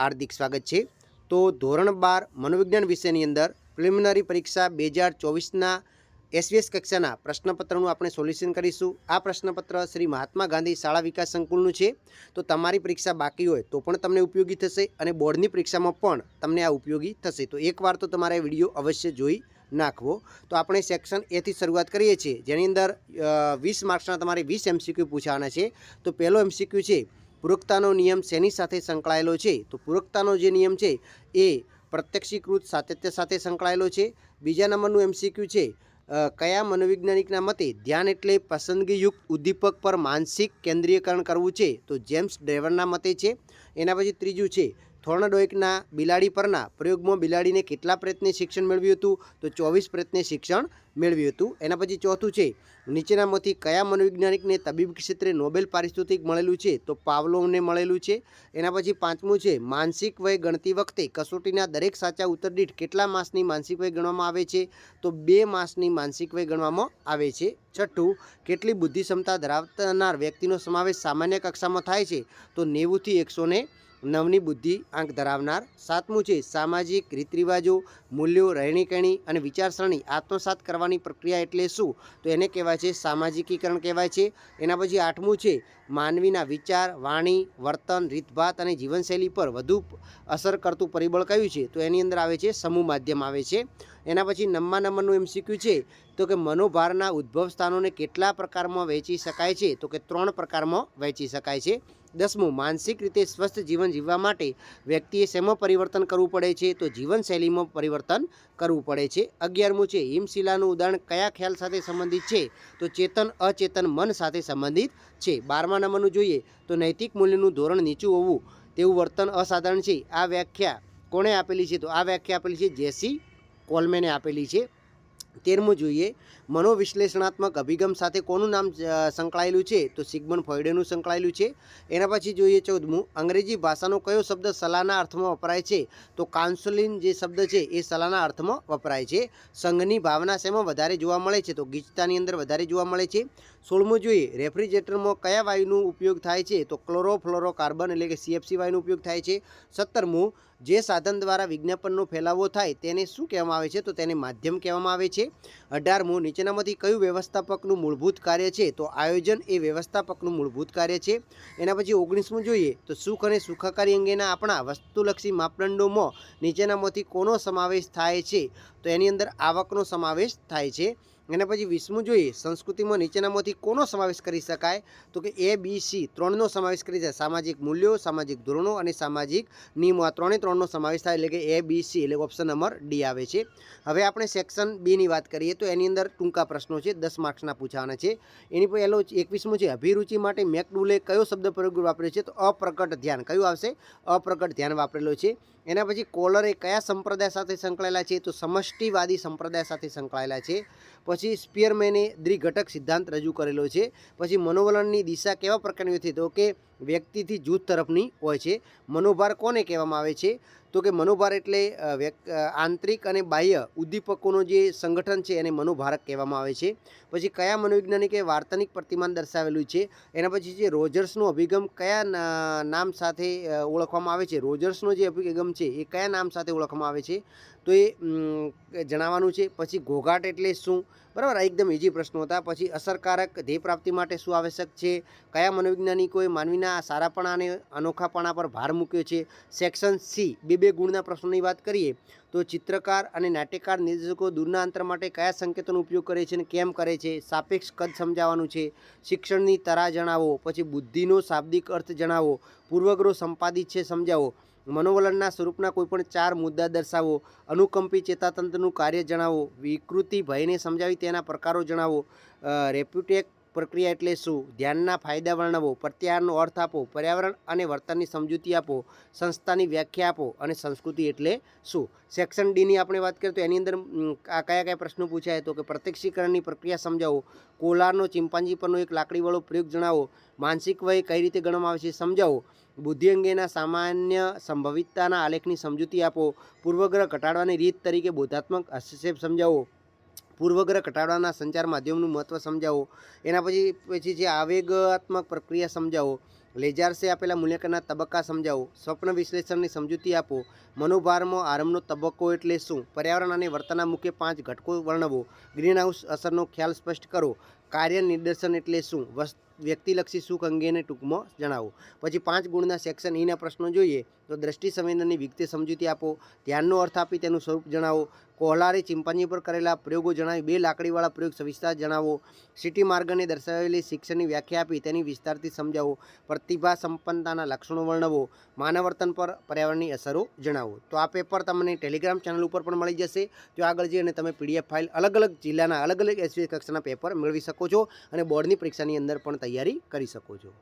हार्दिक स्वागत है। तो धोरण 12 मनोविज्ञान विषयની અંદર પ્રિલિમિનરી પરીક્ષા 2024ના એસવીએસ કક્ષાના પ્રશ્નપત્રનું આપણે સોલ્યુશન કરીશું। આ પ્રશ્નપત્ર શ્રી મહાત્મા ગાંધી શાળા વિકાસ સંકુલનું છે। તો તમારી પરીક્ષા બાકી હોય તો પણ તમને ઉપયોગી થશે અને બોર્ડની પરીક્ષામાં પણ તમને આ ઉપયોગી થશે। તો એકવાર તો તમારે વિડીયો અવશ્ય જોઈ નાખવો। તો આપણે સેક્શન એ થી શરૂઆત કરીએ છીએ, જેની અંદર 20 માર્ક્સના તમારે 20 એમસીક્યુ પૂછાવાના છે। તો પહેલો એમસીક્યુ છે, પૂરકતાનો નિયમ શેની સાથે સંકળાયેલો છે? તો પૂરકતાનો જે નિયમ છે એ પ્રત્યક્ષીકૃત સાતત્ય સાથે સંકળાયેલો છે। બીજા નંબરનું એમસીક્યુ છે, કયા મનોવૈજ્ઞાનિકના મતે ધ્યાન એટલે પસંદગીયુક્ત ઉદ્દીપક પર માનસિક કેન્દ્રીયકરણ કરવું છે? તો જેમ્સ ડ્રેવરના મતે છે। એના પછી ત્રીજું છે, થોર્નડોઇકના બિલાડી પરના પ્રયોગમાં બિલાડીને કેટલા પ્રયત્ને શિક્ષણ મેળવ્યું હતું? તો 24 પ્રયત્ને શિક્ષણ મેળવ્યું હતું। એના પછી ચોથું છે, નીચેનામાંથી કયા મનોવૈજ્ઞાનિકને તબીબ ક્ષેત્રે નોબેલ પારિતોષિક મળેલું છે? તો પાવલોવને મળેલું છે। એના પછી પાંચમું છે, માનસિક વય ગણતી વખતે કસોટીના દરેક સાચા ઉત્તર દીઠ કેટલા માસની માનસિક વય ગણવામાં આવે છે? તો 2 માસની માનસિક વય ગણવામાં આવે છે। છઠ્ઠું, કેટલી બુદ્ધિ ક્ષમતા ધરાવનાર વ્યક્તિનો સમાવેશ સામાન્ય કક્ષામાં થાય છે? તો 90 થી 109ની બુદ્ધિ આંક ધરાવનાર। સાતમું છે, સામાજિક રીત રિવાજો, મૂલ્યો, રહેણીકરણી અને વિચારસરણી આત્મસાત કરવાની પ્રક્રિયા એટલે શું? તો એને કહેવાય છે સામાજિકીકરણ કહેવાય છે। એના પછી આઠમું છે, માનવીના વિચાર, વાણી, વર્તન, રીતભાત અને જીવનશૈલી પર વધુ અસર કરતું પરિબળ કયું છે? તો એની અંદર આવે છે સમૂહ માધ્યમ આવે છે। એના પછી 9મા નંબરનું એમસીક્યુ છે, તો કે મનોભારના ઉદ્ભવ સ્થાનોને કેટલા પ્રકારમાં વહેંચી શકાય છે? તો કે 3 પ્રકારમાં વહેંચી શકાય છે। 10મું, માનસિક રીતે સ્વસ્થ જીવન જીવવા માટે વ્યક્તિએ શેમાં પરિવર્તન કરવું પડે છે? તો જીવનશૈલીમાં પરિવર્તન કરવું પડે છે। 11મું છે, હિમશિલાનું ઉદાહરણ કયા ખ્યાલ સાથે સંબંધિત છે? તો ચેતન અચેતન મન સાથે સંબંધિત છે। 12મા નંબરનું જોઈએ તો નૈતિક મૂલ્યનું ધોરણ નીચું હોવું તેવું વર્તન અસાધારણ છે। આ વ્યાખ્યા કોણે આપેલી છે? તો આ વ્યાખ્યા આપેલી છે જેસી કોલમેને આપેલી છે। 13મું જોઈએ, મનોવિશ્લેષણાત્મક અભિગમ સાથે કોનું નામ સંકળાયેલું છે? તો સિગમન્ડ ફ્રોઇડનું સંકળાયેલું છે। એના પછી જોઈએ 14મું, અંગ્રેજી ભાષાનો કયો શબ્દ સલાહના અર્થમાં વપરાય છે? તો કાઉન્સેલિંગ જે શબ્દ છે એ સલાહના અર્થમાં વપરાય છે। સંઘની ભાવના શેમાં વધારે જોવા મળે છે? તો ગીચતાની અંદર વધારે જોવા મળે છે। 16મું જોઈએ, રેફ્રિજરેટરમાં કયા વાયુનો ઉપયોગ થાય છે? તો ક્લોરોફ્લોરોકાર્બન એટલે કે સીએફસી વાયુનો ઉપયોગ થાય છે। 17મું, જે સાધન દ્વારા વિજ્ઞાપનનો ફેલાવો થાય તેને શું કહેવામાં આવે છે? તો તેને માધ્યમ કહેવામાં આવે છે। 18મું, નીચેનામાંથી કયું વ્યવસ્થાપકનું મૂળભૂત કાર્ય છે? તો આયોજન એ વ્યવસ્થાપકનું મૂળભૂત કાર્ય છે। એના પછી 19મું જોઈએ તો સુખ અને સુખાકારી અંગેના આપણા વસ્તુલક્ષી માપદંડોમાં નીચેનામાંથી કોનો સમાવેશ થાય છે? તો એની અંદર આવકનો સમાવેશ થાય છે। એના પછી 20મું જોઈએ, સંસ્કૃતિમાં નીચેનામાંથી કોનો સમાવેશ કરી શકાય? તો કે એ બી સી 3નો સમાવેશ કરી શકાય, સામાજિક મૂલ્યો, સામાજિક ધોરણો અને સામાજિક નિયમો, આ 3નો સમાવેશ થાય, એટલે કે એ બી સી એટલે ઓપ્શન નંબર ડી આવે છે। હવે આપણે સેક્શન બી ની વાત કરીએ તો એની અંદર ટૂંકા પ્રશ્નો છે, 10 માર્ક્સના પૂછાવાના છે। એની પહેલો 21મું છે, અભિરુચિ માટે મેકડુલે કયો શબ્દ પ્રયોગ વાપર્યો છે? તો અપ્રકટ ધ્યાન, કયું આવશે? અપ્રકટ ધ્યાન વાપરેલો છે। એના પછી કોલરે કયા સંપ્રદાય સાથે સંકળાયેલા છે? તો સમષ્ટિવાદી સંપ્રદાય સાથે સંકળાયેલા છે। પછી સ્પિયરમેને દ્વિઘટક સિદ્ધાંત રજૂ કરેલો છે। પછી મનોવલણની દિશા કેવા પ્રકારની હોય છે? તો કે વ્યક્તિથી જૂથ તરફની હોય છે। મનોભાર કોને કહેવામાં આવે છે? તો કે મનોભાર એટલે આંતરિક અને બાહ્ય ઉદ્દીપકોનો જે સંગઠન છે એને મનોભારક કહેવામાં આવે છે। પછી કયા મનોવૈજ્ઞાનિકે વાર્તનિક પ્રતિમાન દર્શાવેલું છે? એના પછી જે રોજર્સનો અભિગમ કયા નામ સાથે ઓળખવામાં આવે છે? રોજર્સનો જે અભિગમ છે એ કયા નામ સાથે ઓળખવામાં આવે છે? તો એ જણાવવાનું છે। પછી ઘોઘાટ એટલે શું? બરાબર, આ એકદમ ઇઝી પ્રશ્નો હતા। પછી અસરકારક ધ્યેય પ્રાપ્તિ માટે શું આવશ્યક છે? કયા મનોવૈજ્ઞાનિકોએ માનવીના સારાપણા અને અનોખાપણા પર ભાર મૂક્યો છે? સેક્શન સી 2 ગુણના પ્રશ્નોની વાત કરીએ તો ચિત્રકાર અને નાટ્યકાર નિર્દેશકો દૂરના અંતર માટે કયા સંકેતોનો ઉપયોગ કરે છે અને કેમ કરે છે? સાપેક્ષ કદ સમજાવવાનું છે। શિક્ષણની તરા જણાવો। પછી બુદ્ધિનો શાબ્દિક અર્થ જણાવો। પૂર્વગ્રહ સંપાદિત છે સમજાવો। મનોવલણના સ્વરૂપના કોઈપણ 4 મુદ્દા દર્શાવો। અનુકંપી ચેતાતંત્રનું કાર્ય જણાવો। વિકૃતિ ભયને સમજાવી તેના પ્રકારો જણાવો। રેપ્યુટેક પ્રક્રિયા એટલે શું? ધ્યાનના ફાયદા વર્ણવો। પ્રત્યાહારનો અર્થ આપો। પર્યાવરણ અને વર્તનની સમજૂતી આપો। સંસ્થાની વ્યાખ્યા આપો અને સંસ્કૃતિ એટલે શું? સેક્શન ડીની આપણે વાત કરીએ તો એની અંદર આ કયા પ્રશ્નો પૂછાય? તો કે પ્રત્યક્ષીકરણની પ્રક્રિયા સમજાવો। કોલારનો ચિમ્પાન્જી પરનો એક લાકડીવાળો પ્રયોગ જણાવો। માનસિક વય કઈ રીતે ગણવામાં આવે છે સમજાવો। બુદ્ધિ અંગેના સામાન્ય સંભવિતતાના આલેખની સમજૂતી આપો। પૂર્વગ્રહ ઘટાડવાની રીત તરીકે બોધાત્મક હસ્તક્ષેપ સમજાવો। પૂર્વગ્રહ ઘટાડવાના સંચાર માધ્યમનું મહત્વ સમજાવો। એના પછી જે આવેગાત્મક પ્રક્રિયા સમજાવો। લેજાર્સે આપેલા મૂલ્યાંકનના તબક્કા સમજાવો, સ્વપ્ન વિશ્લેષણની સમજૂતી આપો, મનોભારમાં આરંભનો તબક્કો એટલે શું, પર્યાવરણ અને વર્તનના મુખ્ય 5 ઘટકો વર્ણવો, ગ્રીનહાઉસ અસરનો ખ્યાલ સ્પષ્ટ કરો, કાર્ય નિદર્શન એટલે શું, વ્યક્તિલક્ષી સુખ અંગેને ટૂંકમાં જણાવો. પછી 5 ગુણના સેક્શન ઈના પ્રશ્નો જોઈએ તો દ્રષ્ટિ સંવેદનની વિગતે સમજૂતી આપો, ધ્યાનનો અર્થ આપી તેનું સ્વરૂપ જણાવો, કોહલારે ચિંપાંજી પર કરેલા પ્રયોગો જણાવી 2 લાકડીવાળા પ્રયોગ સવિસ્તાર જણાવો, સિટી માર્ગને દર્શાવેલી શિક્ષણની વ્યાખ્યા આપી તેની વિસ્તારથી સમજાવો, પ્રતિભા સંપન્નતાના લક્ષણો વર્ણવો, માનવ વર્તન પર પર્યાવરણની અસરો જણાવો. તો આ પેપર તમને ટેલિગ્રામ ચેનલ ઉપર પણ મળી જશે. તો આગળ જઈ અને તમે PDF ફાઇલ અલગ અલગ જિલ્લાના અલગ અલગ SVS કક્ષાના પેપર મેળવી શકો છો અને બોર્ડની પરીક્ષાની અંદર પણ તૈયારી કરી શકો છો.